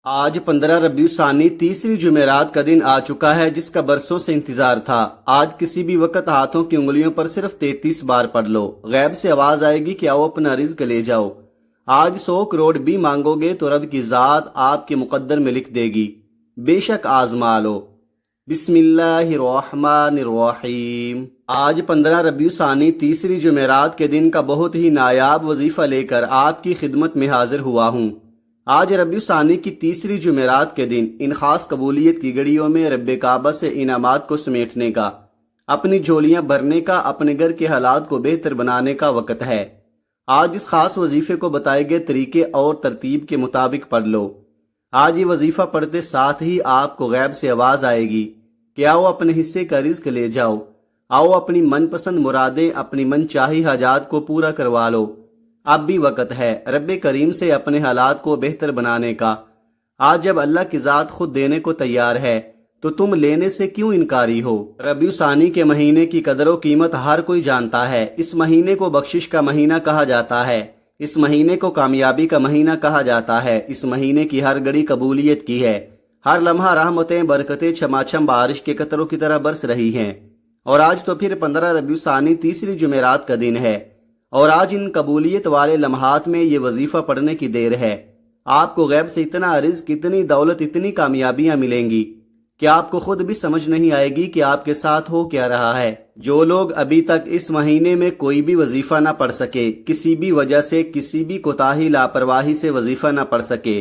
آج 15 ربیع ثانی تیسری جمعرات کا دن آ چکا ہے جس کا برسوں سے انتظار تھا۔ آج کسی بھی وقت ہاتھوں کی انگلیوں پر صرف 33 بار پڑھ لو، غیب سے آواز آئے گی کہ آؤ اپنا رزق لے جاؤ۔ آج 100 کروڑ بھی مانگو گے تو رب کی ذات آپ کے مقدر میں لکھ دے گی، بے شک آزما لو۔ بسم اللہ الرحمن الرحیم۔ آج 15 ربیع ثانی تیسری جمعرات کے دن کا بہت ہی نایاب وظیفہ لے کر آپ کی خدمت میں حاضر ہوا ہوں۔ آج ربیع ثانی کی تیسری جمعرات کے دن ان خاص قبولیت کی گھڑیوں میں رب کعبہ سے انعامات کو سمیٹنے کا، اپنی جھولیاں بھرنے کا، اپنے گھر کے حالات کو بہتر بنانے کا وقت ہے۔ آج اس خاص وظیفے کو بتائے گئے طریقے اور ترتیب کے مطابق پڑھ لو۔ آج یہ وظیفہ پڑھتے ساتھ ہی آپ کو غیب سے آواز آئے گی کہ آؤ اپنے حصے کا رزق لے جاؤ، آؤ اپنی من پسند مرادیں، اپنی من چاہی حاجات کو پورا کروا لو۔ اب بھی وقت ہے رب کریم سے اپنے حالات کو بہتر بنانے کا۔ آج جب اللہ کی ذات خود دینے کو تیار ہے تو تم لینے سے کیوں انکاری ہو؟ ربیع ثانی کے مہینے کی قدر و قیمت ہر کوئی جانتا ہے۔ اس مہینے کو بخشش کا مہینہ کہا جاتا ہے، اس مہینے کو کامیابی کا مہینہ کہا جاتا ہے۔ اس مہینے کی ہر گھڑی قبولیت کی ہے، ہر لمحہ رحمتیں برکتیں چھماچھم بارش کے قطروں کی طرح برس رہی ہیں۔ اور آج تو پھر 15 ربیع ثانی تیسری جمعرات کا دن ہے، اور آج ان قبولیت والے لمحات میں یہ وظیفہ پڑھنے کی دیر ہے۔ آپ کو غیب سے اتنا رزق، اتنی دولت، اتنی کامیابیاں ملیں گی کہ آپ کو خود بھی سمجھ نہیں آئے گی کہ آپ کے ساتھ ہو کیا رہا ہے۔ جو لوگ ابھی تک اس مہینے میں کوئی بھی وظیفہ نہ پڑھ سکے، کسی بھی وجہ سے، کسی بھی کوتاہی لاپرواہی سے وظیفہ نہ پڑھ سکے،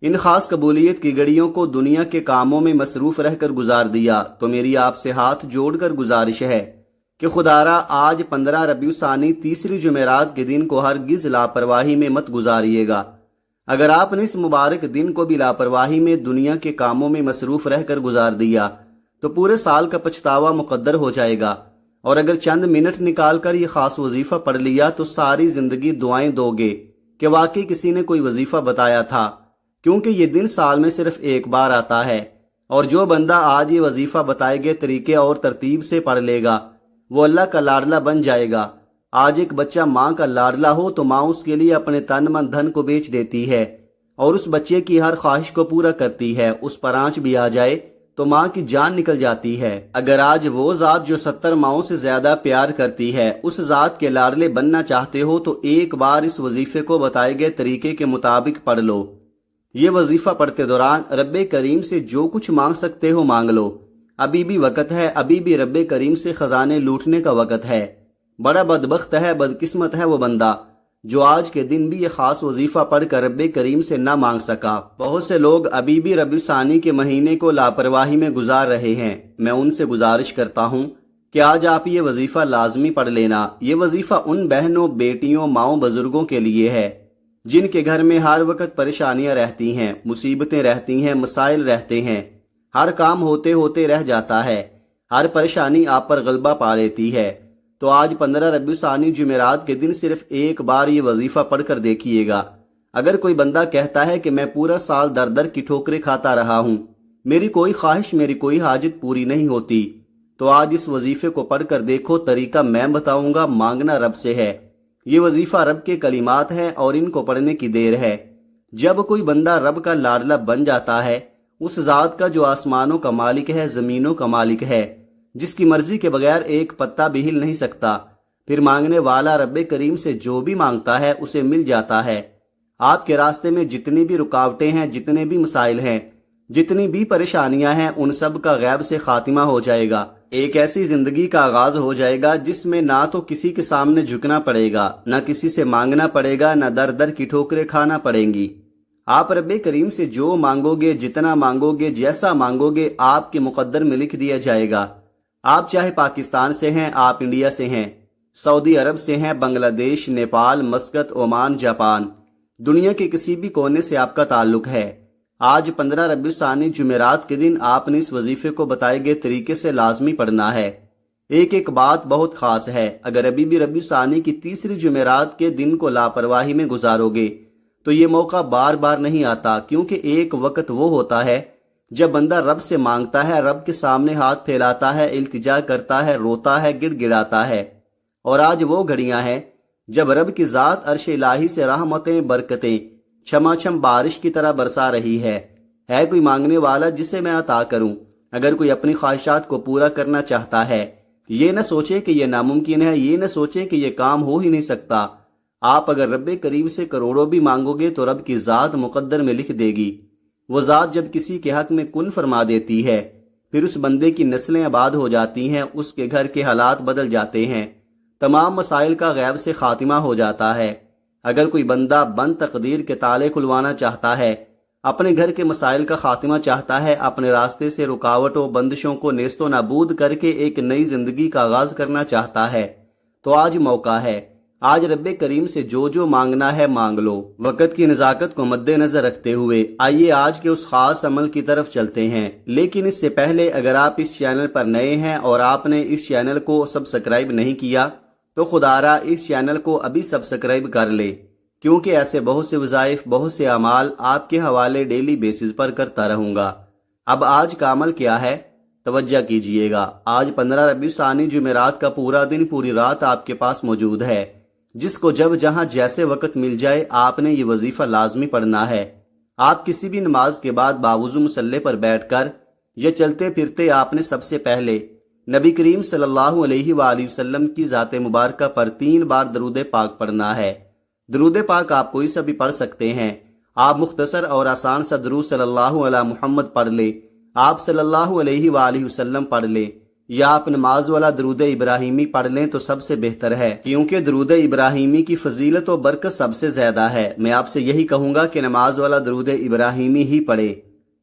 ان خاص قبولیت کی گھڑیوں کو دنیا کے کاموں میں مصروف رہ کر گزار دیا، تو میری آپ سے ہاتھ جوڑ کر گزارش ہے کہ خدارا آج 15 ربیع ثانی تیسری جمعرات کے دن کو ہرگز لاپرواہی میں مت گزاریے گا۔ اگر آپ نے اس مبارک دن کو بھی لاپرواہی میں دنیا کے کاموں میں مصروف رہ کر گزار دیا تو پورے سال کا پچھتاوا مقدر ہو جائے گا، اور اگر چند منٹ نکال کر یہ خاص وظیفہ پڑھ لیا تو ساری زندگی دعائیں دو گے کہ واقعی کسی نے کوئی وظیفہ بتایا تھا، کیونکہ یہ دن سال میں صرف ایک بار آتا ہے۔ اور جو بندہ آج یہ وظیفہ بتائے گئے طریقے اور ترتیب سے پڑھ لے گا وہ اللہ کا لاڈلا بن جائے گا۔ آج ایک بچہ ماں کا لاڈلا ہو تو ماں اس کے لیے اپنے تن من دھن کو بیچ دیتی ہے اور اس بچے کی ہر خواہش کو پورا کرتی ہے۔ اس پر آنچ بھی آ جائے تو ماں کی جان نکل جاتی ہے۔ اگر آج وہ ذات جو 70 ماؤں سے زیادہ پیار کرتی ہے اس ذات کے لاڈلے بننا چاہتے ہو تو ایک بار اس وظیفے کو بتائے گئے طریقے کے مطابق پڑھ لو۔ یہ وظیفہ پڑھتے دوران رب کریم سے جو کچھ مانگ سکتے ہو مانگ لو۔ ابھی بھی وقت ہے، ابھی بھی رب کریم سے خزانے لوٹنے کا وقت ہے۔ بڑا بدبخت ہے، بدقسمت ہے وہ بندہ جو آج کے دن بھی یہ خاص وظیفہ پڑھ کر رب کریم سے نہ مانگ سکا۔ بہت سے لوگ ابھی بھی ربیع ثانی کے مہینے کو لاپرواہی میں گزار رہے ہیں۔ میں ان سے گزارش کرتا ہوں کہ آج آپ یہ وظیفہ لازمی پڑھ لینا۔ یہ وظیفہ ان بہنوں، بیٹیوں، ماؤں، بزرگوں کے لیے ہے جن کے گھر میں ہر وقت پریشانیاں رہتی ہیں، مصیبتیں رہتی ہیں، مسائل رہتے ہیں، ہر کام ہوتے ہوتے رہ جاتا ہے، ہر پریشانی آپ پر غلبہ پا لیتی ہے۔ تو آج 15 ربیع ثانی جمعرات کے دن صرف ایک بار یہ وظیفہ پڑھ کر دیکھیے گا۔ اگر کوئی بندہ کہتا ہے کہ میں پورا سال در در کی ٹھوکریں کھاتا رہا ہوں، میری کوئی خواہش، میری کوئی حاجت پوری نہیں ہوتی، تو آج اس وظیفے کو پڑھ کر دیکھو۔ طریقہ میں بتاؤں گا، مانگنا رب سے ہے۔ یہ وظیفہ رب کے کلمات ہیں اور ان کو پڑھنے کی دیر ہے۔ جب کوئی بندہ رب کا لاڈلا بن جاتا ہے، اس ذات کا جو آسمانوں کا مالک ہے، زمینوں کا مالک ہے، جس کی مرضی کے بغیر ایک پتا بھی ہل نہیں سکتا، پھر مانگنے والا رب کریم سے جو بھی مانگتا ہے اسے مل جاتا ہے۔ آپ کے راستے میں جتنی بھی رکاوٹیں ہیں، جتنے بھی مسائل ہیں، جتنی بھی پریشانیاں ہیں، ان سب کا غیب سے خاتمہ ہو جائے گا۔ ایک ایسی زندگی کا آغاز ہو جائے گا جس میں نہ تو کسی کے سامنے جھکنا پڑے گا، نہ کسی سے مانگنا پڑے گا، نہ در در کی ٹھوکریں کھانا پڑیں گی۔ آپ رب کریم سے جو مانگو گے، جتنا مانگو گے، جیسا مانگو گے، آپ کے مقدر میں لکھ دیا جائے گا۔ آپ چاہے پاکستان سے ہیں، آپ انڈیا سے ہیں، سعودی عرب سے ہیں، بنگلہ دیش، نیپال، مسقط، عمان، جاپان، دنیا کے کسی بھی کونے سے آپ کا تعلق ہے، آج 15 ربیع ثانی جمعرات کے دن آپ نے اس وظیفے کو بتائے گئے طریقے سے لازمی پڑھنا ہے۔ ایک ایک بات بہت خاص ہے۔ اگر ابھی بھی ربیع ثانی کی تیسری جمعرات کے دن کو لاپرواہی میں گزارو گے تو یہ موقع بار بار نہیں آتا، کیونکہ ایک وقت وہ ہوتا ہے جب بندہ رب سے مانگتا ہے، رب کے سامنے ہاتھ پھیلاتا ہے، التجا کرتا ہے، روتا ہے، گڑ گڑاتا ہے۔ اور آج وہ گھڑیاں ہیں جب رب کی ذات عرش الہی سے رحمتیں، برکتیں چھما چھم بارش کی طرح برسا رہی ہے۔ ہے کوئی مانگنے والا جسے میں عطا کروں؟ اگر کوئی اپنی خواہشات کو پورا کرنا چاہتا ہے، یہ نہ سوچے کہ یہ ناممکن ہے، یہ نہ سوچیں کہ یہ کام ہو ہی نہیں سکتا۔ آپ اگر رب کریم سے کروڑوں بھی مانگو گے تو رب کی ذات مقدر میں لکھ دے گی۔ وہ ذات جب کسی کے حق میں کن فرما دیتی ہے، پھر اس بندے کی نسلیں آباد ہو جاتی ہیں، اس کے گھر کے حالات بدل جاتے ہیں، تمام مسائل کا غیب سے خاتمہ ہو جاتا ہے۔ اگر کوئی بندہ بند تقدیر کے تالے کھلوانا چاہتا ہے، اپنے گھر کے مسائل کا خاتمہ چاہتا ہے، اپنے راستے سے رکاوٹوں بندشوں کو نیست و نابود کر کے ایک نئی زندگی کا آغاز کرنا چاہتا ہے، تو آج موقع ہے۔ آج رب کریم سے جو مانگنا ہے مانگ لو۔ وقت کی نزاکت کو مد نظر رکھتے ہوئے آئیے آج کے اس خاص عمل کی طرف چلتے ہیں، لیکن اس سے پہلے اگر آپ اس چینل پر نئے ہیں اور آپ نے اس چینل کو سبسکرائب نہیں کیا تو خدارا اس چینل کو ابھی سبسکرائب کر لے، کیونکہ ایسے بہت سے وظائف، بہت سے اعمال آپ کے حوالے ڈیلی بیسز پر کرتا رہوں گا۔ اب آج کا عمل کیا ہے؟ توجہ کیجئے گا۔ آج 15 ربیع الثانی جمعرات کا پورا دن، پوری رات آپ کے پاس موجود ہے، جس کو جب جہاں جیسے وقت مل جائے آپ نے یہ وظیفہ لازمی پڑھنا ہے۔ آپ کسی بھی نماز کے بعد باوضو مصلی پر بیٹھ کر یہ چلتے پھرتے آپ نے سب سے پہلے نبی کریم صلی اللہ علیہ وآلہ وسلم کی ذات مبارکہ پر 3 بار درود پاک پڑھنا ہے۔ درود پاک آپ کوئی سا بھی پڑھ سکتے ہیں۔ آپ مختصر اور آسان سا درود صلی اللہ علیہ محمد پڑھ لے، آپ صلی اللہ علیہ وآلہ وسلم پڑھ لے، یا آپ نماز والا درود ابراہیمی پڑھ لیں تو سب سے بہتر ہے، کیونکہ درود ابراہیمی کی فضیلت و برکت سب سے زیادہ ہے۔ میں آپ سے یہی کہوں گا کہ نماز والا درود ابراہیمی ہی پڑھے،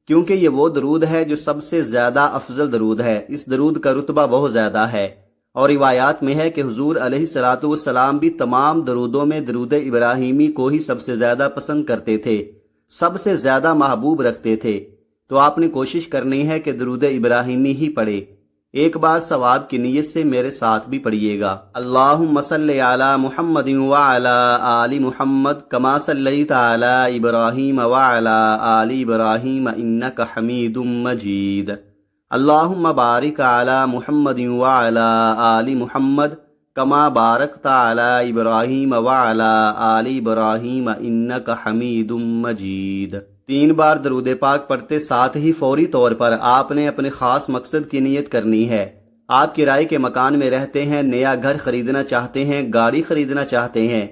کیونکہ یہ وہ درود ہے جو سب سے زیادہ افضل درود ہے۔ اس درود کا رتبہ بہت زیادہ ہے، اور روایات میں ہے کہ حضور علیہ الصلوۃ والسلام بھی تمام درودوں میں درود ابراہیمی کو ہی سب سے زیادہ پسند کرتے تھے، سب سے زیادہ محبوب رکھتے تھے۔ تو آپ نے کوشش کرنی ہے کہ درود ابراہیمی ہی پڑھے۔ ایک بار ثواب کی نیت سے میرے ساتھ بھی پڑھیے گا۔ اللہم صلی علی محمد وعلی آل محمد کما صلیت علی ابراہیم وعلی آل ابراہیم انک حمید مجید۔ اللہم بارک علی محمد وعلی آل محمد کما بارکت علی ابراہیم وعلی آل ابراہیم انک حمید مجید۔ 3 بار درود پاک پڑھتے ساتھ ہی فوری طور پر آپ نے اپنے خاص مقصد کی نیت کرنی ہے۔ آپ کرائے کے مکان میں رہتے ہیں، نیا گھر خریدنا چاہتے ہیں، گاڑی خریدنا چاہتے ہیں،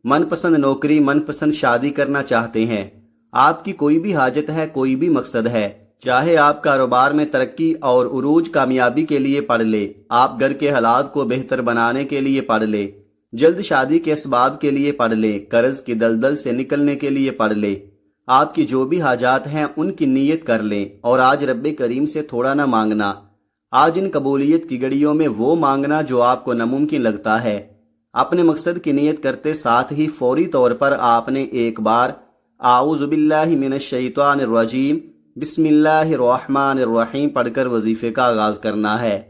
من پسند نوکری، من پسند شادی کرنا چاہتے ہیں، آپ کی کوئی بھی حاجت ہے، کوئی بھی مقصد ہے، چاہے آپ کاروبار میں ترقی اور عروج کامیابی کے لیے پڑھ لے، آپ گھر کے حالات کو بہتر بنانے کے لیے پڑھ لے، جلد شادی کے اسباب کے لیے پڑھ لے، قرض کی دلدل سے نکلنے کے لیے پڑھ لے، آپ کی جو بھی حاجات ہیں ان کی نیت کر لیں، اور آج رب کریم سے تھوڑا نہ مانگنا، آج ان قبولیت کی گھڑیوں میں وہ مانگنا جو آپ کو ناممکن لگتا ہے۔ اپنے مقصد کی نیت کرتے ساتھ ہی فوری طور پر آپ نے ایک بار اعوذ باللہ من الشیطان الرجیم بسم اللہ الرحمن الرحیم پڑھ کر وظیفے کا آغاز کرنا ہے۔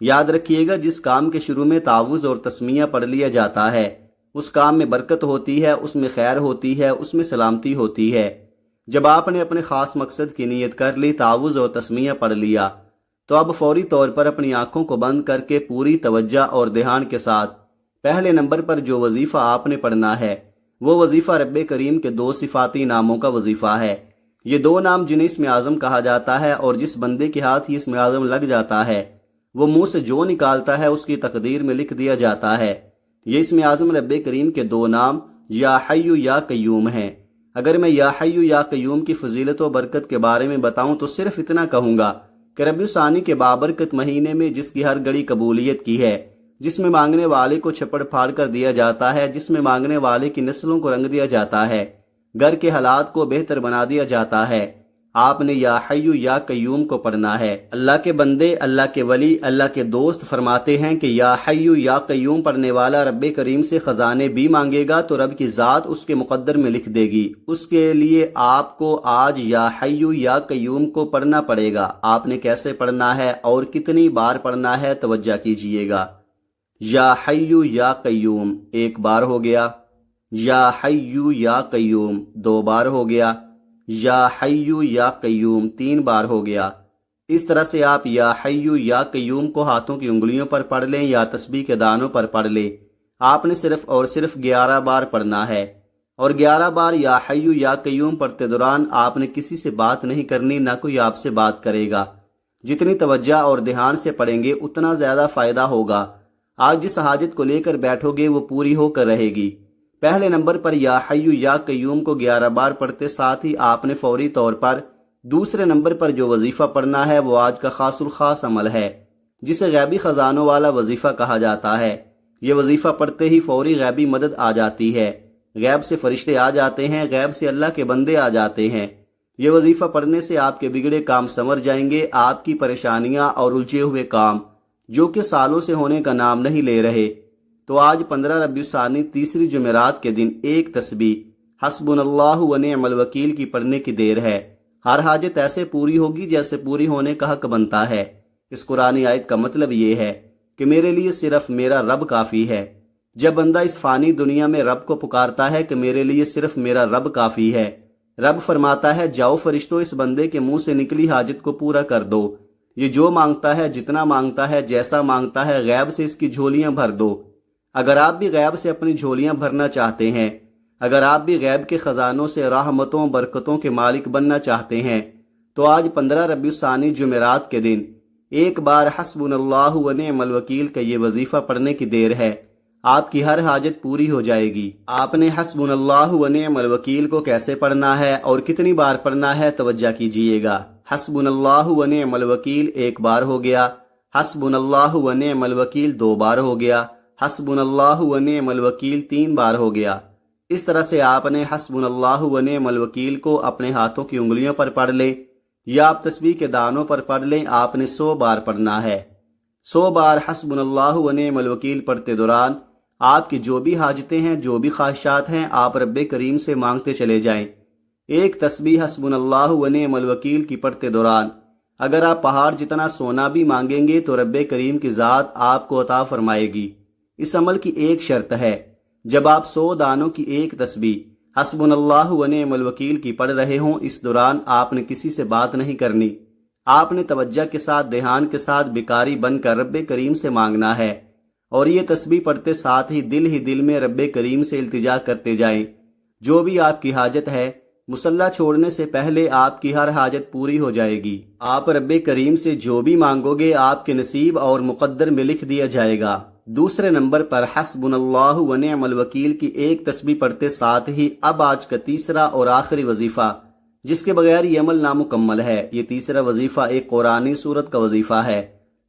یاد رکھیے گا، جس کام کے شروع میں تعوذ اور تسمیہ پڑھ لیا جاتا ہے اس کام میں برکت ہوتی ہے، اس میں خیر ہوتی ہے، اس میں سلامتی ہوتی ہے۔ جب آپ نے اپنے خاص مقصد کی نیت کر لی، تعوذ اور تسمیہ پڑھ لیا، تو اب فوری طور پر اپنی آنکھوں کو بند کر کے پوری توجہ اور دھیان کے ساتھ پہلے نمبر پر جو وظیفہ آپ نے پڑھنا ہے وہ وظیفہ رب کریم کے 2 صفاتی ناموں کا وظیفہ ہے۔ یہ 2 نام جنہیں اسم اعظم کہا جاتا ہے، اور جس بندے کے ہاتھ یہ اسم اعظم لگ جاتا ہے وہ منہ سے جو نکالتا ہے اس کی تقدیر میں لکھ دیا جاتا ہے۔ یہ اسم اعظم رب کریم کے 2 نام یا حی یا قیوم ہیں۔ اگر میں یا حی یا قیوم کی فضیلت و برکت کے بارے میں بتاؤں تو صرف اتنا کہوں گا کہ ربیع الثانی کے بابرکت مہینے میں جس کی ہر گھڑی قبولیت کی ہے، جس میں مانگنے والے کو چھپڑ پھاڑ کر دیا جاتا ہے، جس میں مانگنے والے کی نسلوں کو رنگ دیا جاتا ہے، گھر کے حالات کو بہتر بنا دیا جاتا ہے، آپ نے یا حی یا قیوم کو پڑھنا ہے۔ اللہ کے بندے، اللہ کے ولی، اللہ کے دوست فرماتے ہیں کہ یا حی یا قیوم پڑھنے والا رب کریم سے خزانے بھی مانگے گا تو رب کی ذات اس کے مقدر میں لکھ دے گی۔ اس کے لیے آپ کو آج یا حی یا قیوم کو پڑھنا پڑے گا۔ آپ نے کیسے پڑھنا ہے اور کتنی بار پڑھنا ہے توجہ کیجئے گا۔ یا حی یا قیوم 1 بار ہو گیا، یا حی یا قیوم 2 بار ہو گیا، یا حی یا قیوم 3 بار ہو گیا۔ اس طرح سے آپ یا حی یا قیوم کو ہاتھوں کی انگلیوں پر پڑھ لیں یا تسبیح کے دانوں پر پڑھ لیں۔ آپ نے صرف اور صرف 11 بار پڑھنا ہے۔ اور 11 بار یا حیو یا قیوم پڑھتے دوران آپ نے کسی سے بات نہیں کرنی، نہ کوئی آپ سے بات کرے گا۔ جتنی توجہ اور دھیان سے پڑھیں گے اتنا زیادہ فائدہ ہوگا۔ آج جس حاجت کو لے کر بیٹھو گے وہ پوری ہو کر رہے گی۔ پہلے نمبر پر یا حیو یا قیوم کو 11 بار پڑھتے ساتھ ہی آپ نے فوری طور پر دوسرے نمبر پر جو وظیفہ پڑھنا ہے وہ آج کا خاص الخاص عمل ہے، جسے غیبی خزانوں والا وظیفہ کہا جاتا ہے۔ یہ وظیفہ پڑھتے ہی فوری غیبی مدد آ جاتی ہے، غیب سے فرشتے آ جاتے ہیں، غیب سے اللہ کے بندے آ جاتے ہیں۔ یہ وظیفہ پڑھنے سے آپ کے بگڑے کام سنور جائیں گے، آپ کی پریشانیاں اور الجھے ہوئے کام جو کہ سالوں سے ہونے کا نام نہیں لے رہے۔ تو آج 15 ربیع الثانی تیسری جمعرات کے دن ایک تسبیح حسبنا اللہ و نعم الوکیل کی پڑھنے کی دیر ہے۔ ہر حاجت ایسے پوری ہوگی جیسے پوری ہونے کا حق بنتا ہے۔ اس قرآنی آیت کا مطلب یہ ہے کہ میرے لیے صرف میرا رب کافی ہے۔ جب بندہ اس فانی دنیا میں رب کو پکارتا ہے کہ میرے لیے صرف میرا رب کافی ہے، رب فرماتا ہے جاؤ فرشتوں اس بندے کے منہ سے نکلی حاجت کو پورا کر دو۔ یہ جو مانگتا ہے، جتنا مانگتا ہے، جیسا مانگتا ہے، غیب سے اس کی جھولیاں بھر دو۔ اگر آپ بھی غیب سے اپنی جھولیاں بھرنا چاہتے ہیں، اگر آپ بھی غیب کے خزانوں سے رحمتوں برکتوں کے مالک بننا چاہتے ہیں، تو آج 15 ربیع الثانی جمعرات کے دن ایک بار حسبنا اللہ و نعم الوکیل کا یہ وظیفہ پڑھنے کی دیر ہے۔ آپ کی ہر حاجت پوری ہو جائے گی۔ آپ نے حسبنا اللہ و نعم الوکیل کو کیسے پڑھنا ہے اور کتنی بار پڑھنا ہے توجہ کیجئے گا۔ حسبنا اللہ و نعم الوکیل ایک بار ہو گیا، حسبنا اللہ و نعم الوکیل 2 بار ہو گیا، حسبنا اللہ و نعم الوکیل 3 بار ہو گیا۔ اس طرح سے آپ نے حسبنا اللہ و نعم الوکیل کو اپنے ہاتھوں کی انگلیوں پر پڑھ لیں یا آپ تسبیح کے دانوں پر پڑھ لیں۔ آپ نے 100 بار پڑھنا ہے۔ 100 بار حسبنا اللہ و نعم الوکیل پڑھتے دوران آپ کی جو بھی حاجتیں ہیں، جو بھی خواہشات ہیں، آپ رب کریم سے مانگتے چلے جائیں۔ ایک تسبیح حسبنا اللہ و نعم الوکیل کی پڑھتے دوران اگر آپ پہاڑ جتنا سونا بھی مانگیں گے تو رب کریم کی ذات آپ کو عطا فرمائے گی۔ اس عمل کی ایک شرط ہے، جب آپ 100 دانوں کی ایک تسبیح حسبنا اللہ و نعم الوکیل کی پڑھ رہے ہوں، اس دوران آپ نے کسی سے بات نہیں کرنی۔ آپ نے توجہ کے ساتھ، دھیان کے ساتھ بیکاری بن کر رب کریم سے مانگنا ہے، اور یہ تسبیح پڑھتے ساتھ ہی دل میں رب کریم سے التجا کرتے جائیں۔ جو بھی آپ کی حاجت ہے، مصلی چھوڑنے سے پہلے آپ کی ہر حاجت پوری ہو جائے گی۔ آپ رب کریم سے جو بھی مانگو گے آپ کے نصیب اور مقدر میں لکھ دیا جائے گا۔ دوسرے نمبر پر حسبنا اللہ و نعم الوکیل کی ایک تسبیح پڑھتے ساتھ ہی اب آج کا تیسرا اور آخری وظیفہ، جس کے بغیر یہ عمل نامکمل ہے۔ یہ تیسرا وظیفہ ایک قرآنی سورت کا وظیفہ ہے،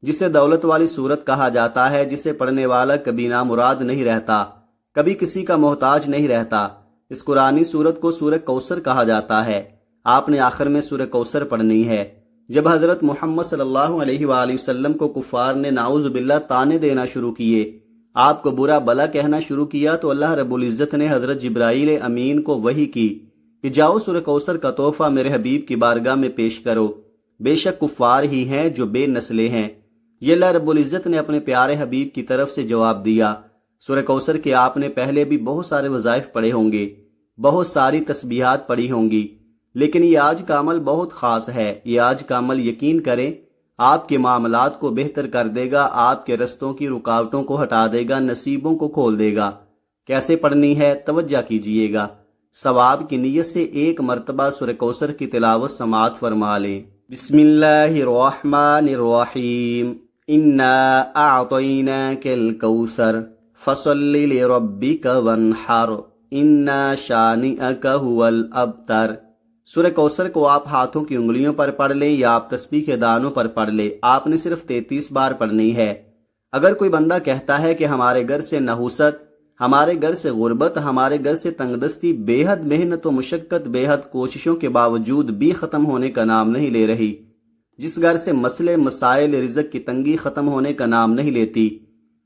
جسے دولت والی سورت کہا جاتا ہے، جسے پڑھنے والا کبھی نامراد نہیں رہتا، کبھی کسی کا محتاج نہیں رہتا۔ اس قرآنی سورت کو سورہ کوثر کہا جاتا ہے۔ آپ نے آخر میں سورہ کوثر پڑھنی ہے۔ جب حضرت محمد صلی اللہ علیہ وآلہ وسلم کو کفار نے نعوذ باللہ طعنے دینا شروع کیے، آپ کو برا بلا کہنا شروع کیا، تو اللہ رب العزت نے حضرت جبرائیل امین کو وحی کی کہ جاؤ سورہ کوثر کا تحفہ میرے حبیب کی بارگاہ میں پیش کرو، بے شک کفار ہی ہیں جو بے نسلیں ہیں۔ یہ اللہ رب العزت نے اپنے پیارے حبیب کی طرف سے جواب دیا۔ سورہ کوثر کے آپ نے پہلے بھی بہت سارے وظائف پڑھے ہوں گے، بہت ساری تسبیحات پڑھی ہوں گی، لیکن یہ آج کا عمل بہت خاص ہے۔ یہ آج کا عمل یقین کریں آپ کے معاملات کو بہتر کر دے گا، آپ کے رستوں کی رکاوٹوں کو ہٹا دے گا، نصیبوں کو کھول دے گا۔ کیسے پڑھنی ہے توجہ کیجئے گا۔ ثواب کی نیت سے ایک مرتبہ سورہ کوثر کی تلاوت سماعت فرما لیں۔ بسم اللہ الرحمن الرحیم، انا اعطیناک الکوثر فصل لربک وانحر ان شانئک هو الابتر۔ سورہ کوثر کو آپ ہاتھوں کی انگلیوں پر پڑھ لیں یا آپ تسبیح کے دانوں پر پڑھ لیں۔ آپ نے صرف 33 بار پڑھنی ہے۔ اگر کوئی بندہ کہتا ہے کہ ہمارے گھر سے نحوست، ہمارے گھر سے غربت، ہمارے گھر سے تنگ دستی بے حد محنت و مشقت، بے حد کوششوں کے باوجود بھی ختم ہونے کا نام نہیں لے رہی، جس گھر سے مسئلے مسائل رزق کی تنگی ختم ہونے کا نام نہیں لیتی،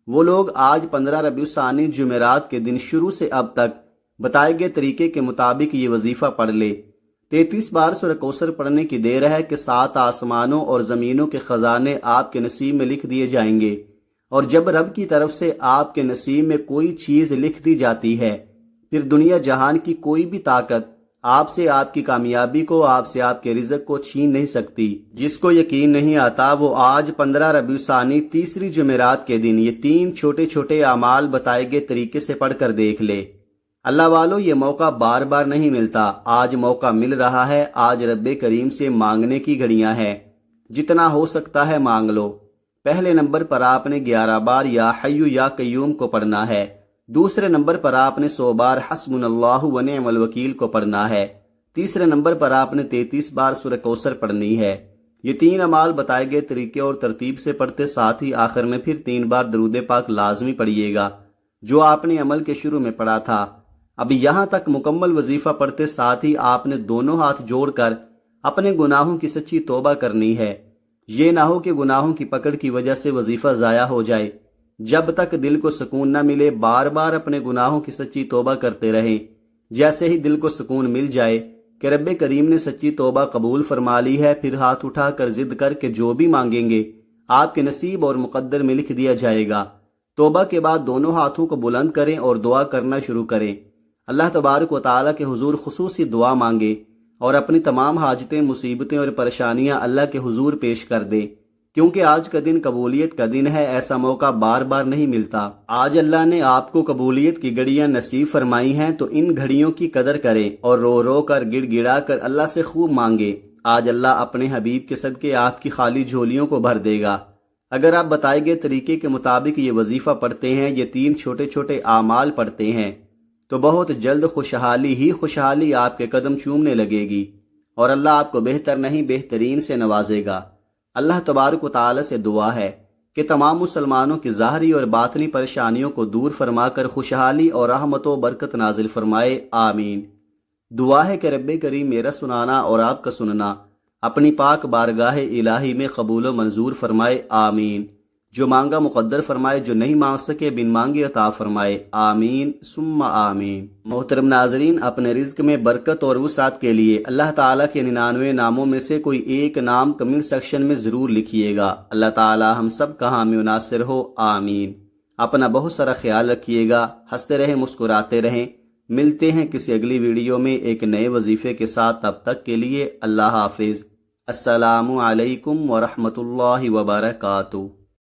وہ لوگ آج 15 ربیع الثانی جمعرات کے دن شروع سے اب تک بتائے گئے طریقے کے مطابق یہ وظیفہ پڑھ لے۔ 33 بار سورہ کوثر پڑھنے کی دیر ہے کہ 7 آسمانوں اور زمینوں کے خزانے آپ کے نصیب میں لکھ دیے جائیں گے، اور جب رب کی طرف سے آپ کے نصیب میں کوئی چیز لکھ دی جاتی ہے، پھر دنیا جہان کی کوئی بھی طاقت آپ سے آپ کی کامیابی کو، آپ سے آپ کے رزق کو چھین نہیں سکتی۔ جس کو یقین نہیں آتا وہ آج 15 ربیع الثانی تیسری جمعرات کے دن یہ 3 چھوٹے چھوٹے اعمال بتائے گئے طریقے سے پڑھ کر دیکھ لے۔ اللہ والو، یہ موقع بار بار نہیں ملتا، آج موقع مل رہا ہے۔ آج رب کریم سے مانگنے کی گھڑیاں ہیں، جتنا ہو سکتا ہے مانگ لو۔ پہلے نمبر پر آپ نے 11 بار یا حیو یا قیوم کو پڑھنا ہے۔ دوسرے نمبر پر آپ نے 100 بار حسبنا اللہ و نعم الوکیل کو پڑھنا ہے۔ تیسرے نمبر پر آپ نے 33 بار سورہ کوثر پڑھنی ہے۔ یہ 3 اعمال بتائے گئے طریقے اور ترتیب سے پڑھتے، ساتھ ہی آخر میں پھر 3 بار درود پاک لازمی پڑھیے گا، جو آپ نے عمل کے شروع میں پڑھا تھا۔ ابھی یہاں تک مکمل وظیفہ پڑھتے، ساتھ ہی آپ نے دونوں ہاتھ جوڑ کر اپنے گناہوں کی سچی توبہ کرنی ہے۔ یہ نہ ہو کہ گناہوں کی پکڑ کی وجہ سے وظیفہ ضائع ہو جائے۔ جب تک دل کو سکون نہ ملے، بار بار اپنے گناہوں کی سچی توبہ کرتے رہیں۔ جیسے ہی دل کو سکون مل جائے کہ رب کریم نے سچی توبہ قبول فرما لی ہے، پھر ہاتھ اٹھا کر ضد کر کے جو بھی مانگیں گے آپ کے نصیب اور مقدر میں لکھ دیا جائے گا۔ توبہ کے بعد دونوں ہاتھوں کو بلند کریں اور دعا کرنا شروع کریں۔ اللہ تبارک و تعالیٰ کے حضور خصوصی دعا مانگیں اور اپنی تمام حاجتیں، مصیبتیں اور پریشانیاں اللہ کے حضور پیش کر دیں، کیونکہ آج کا دن قبولیت کا دن ہے۔ ایسا موقع بار بار نہیں ملتا۔ آج اللہ نے آپ کو قبولیت کی گھڑیاں نصیب فرمائی ہیں، تو ان گھڑیوں کی قدر کریں اور رو رو کر گڑ گڑا کر اللہ سے خوب مانگیں۔ آج اللہ اپنے حبیب کے صدقے آپ کی خالی جھولیوں کو بھر دے گا۔ اگر آپ بتائے گئے طریقے کے مطابق یہ وظیفہ پڑھتے ہیں، یہ 3 چھوٹے چھوٹے اعمال پڑھتے ہیں، تو بہت جلد خوشحالی ہی خوشحالی آپ کے قدم چومنے لگے گی، اور اللہ آپ کو بہتر نہیں بہترین سے نوازے گا۔ اللہ تبارک و تعالی سے دعا ہے کہ تمام مسلمانوں کی ظاہری اور باطنی پریشانیوں کو دور فرما کر خوشحالی اور رحمت و برکت نازل فرمائے، آمین۔ دعا ہے کہ رب کریم میرا سنانا اور آپ کا سننا اپنی پاک بارگاہ الہی میں قبول و منظور فرمائے، آمین۔ جو مانگا مقدر فرمائے، جو نہیں مانگ سکے بن مانگے عطا فرمائے، آمین ثم آمین۔ محترم ناظرین، اپنے رزق میں برکت اور وسعت کے لیے اللہ تعالیٰ کے 99 ناموں میں سے کوئی ایک نام کمنٹ سیکشن میں ضرور لکھیے گا۔ اللہ تعالیٰ ہم سب کا حامی و ناصر ہو، آمین۔ اپنا بہت سارا خیال رکھیے گا، ہنستے رہیں، مسکراتے رہیں۔ ملتے ہیں کسی اگلی ویڈیو میں ایک نئے وظیفے کے ساتھ، تب تک کے لیے اللہ حافظ۔ السلام علیکم ورحمۃ اللہ وبرکاتہ۔